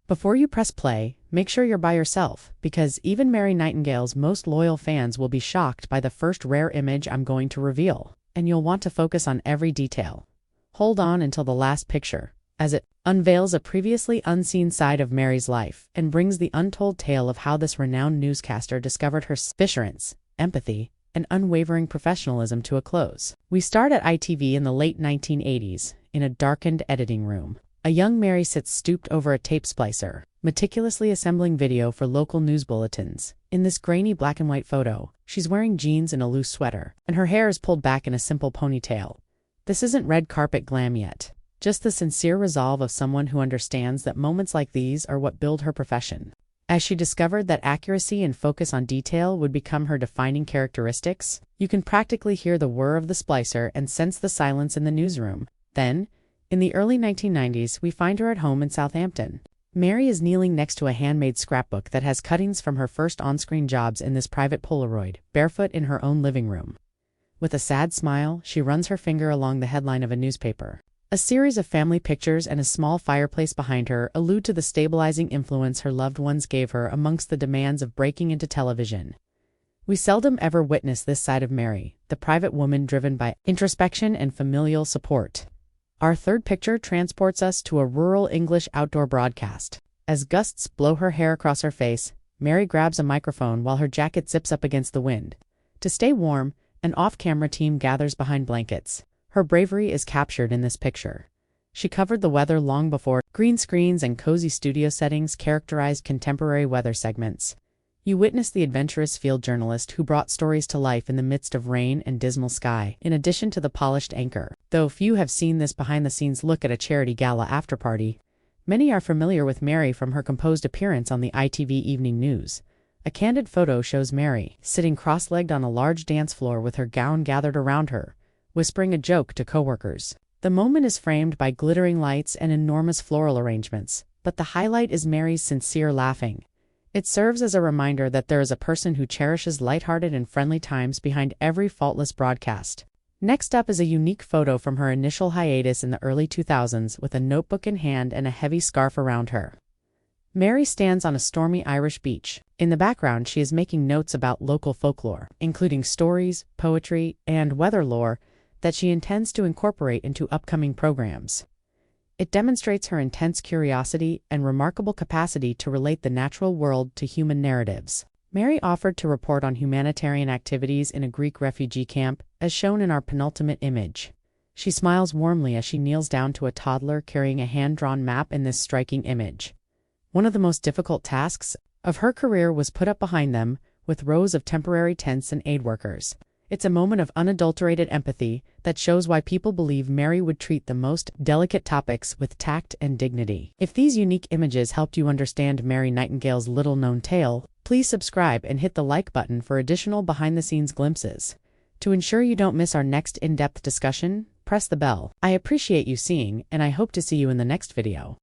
Before you press play, make sure you're by yourself, because even Mary Nightingale's most loyal fans will be shocked by the first rare image I'm going to reveal, and you'll want to focus on every detail. Hold on until the last picture, as it unveils a previously unseen side of Mary's life and brings the untold tale of how this renowned newscaster discovered her assurance, empathy, and unwavering professionalism to a close. We start at ITV in the late 1980s, in a darkened editing room. A young Mary sits stooped over a tape splicer, meticulously assembling video for local news bulletins. In this grainy black and white photo, she's wearing jeans and a loose sweater, and her hair is pulled back in a simple ponytail. This isn't red carpet glam yet, just the sincere resolve of someone who understands that moments like these are what build her profession. As she discovered that accuracy and focus on detail would become her defining characteristics, you can practically hear the whir of the splicer and sense the silence in the newsroom. Then, in the early 1990s, we find her at home in Southampton. Mary is kneeling next to a handmade scrapbook that has cuttings from her first on-screen jobs in this private Polaroid, barefoot in her own living room. With a sad smile, she runs her finger along the headline of a newspaper. A series of family pictures and a small fireplace behind her allude to the stabilizing influence her loved ones gave her amongst the demands of breaking into television. We seldom ever witness this side of Mary, the private woman driven by introspection and familial support. Our third picture transports us to a rural English outdoor broadcast. As gusts blow her hair across her face, Mary grabs a microphone while her jacket zips up against the wind. To stay warm, an off-camera team gathers behind blankets. Her bravery is captured in this picture. She covered the weather long before green screens and cozy studio settings characterized contemporary weather segments. You witness the adventurous field journalist who brought stories to life in the midst of rain and dismal sky, in addition to the polished anchor. Though few have seen this behind-the-scenes look at a charity gala afterparty, many are familiar with Mary from her composed appearance on the ITV Evening News. A candid photo shows Mary, sitting cross-legged on a large dance floor with her gown gathered around her, whispering a joke to coworkers. The moment is framed by glittering lights and enormous floral arrangements, but the highlight is Mary's sincere laughing. It serves as a reminder that there is a person who cherishes lighthearted and friendly times behind every faultless broadcast. Next up is a unique photo from her initial hiatus in the early 2000s with a notebook in hand and a heavy scarf around her. Mary stands on a stormy Irish beach. In the background, she is making notes about local folklore, including stories, poetry, and weather lore that she intends to incorporate into upcoming programs. It demonstrates her intense curiosity and remarkable capacity to relate the natural world to human narratives. Mary offered to report on humanitarian activities in a Greek refugee camp, as shown in our penultimate image. She smiles warmly as she kneels down to a toddler carrying a hand-drawn map in this striking image. One of the most difficult tasks of her career was put up behind them, with rows of temporary tents and aid workers. It's a moment of unadulterated empathy that shows why people believe Mary would treat the most delicate topics with tact and dignity. If these unique images helped you understand Mary Nightingale's little-known tale, please subscribe and hit the like button for additional behind-the-scenes glimpses. To ensure you don't miss our next in-depth discussion, press the bell. I appreciate you seeing, and I hope to see you in the next video.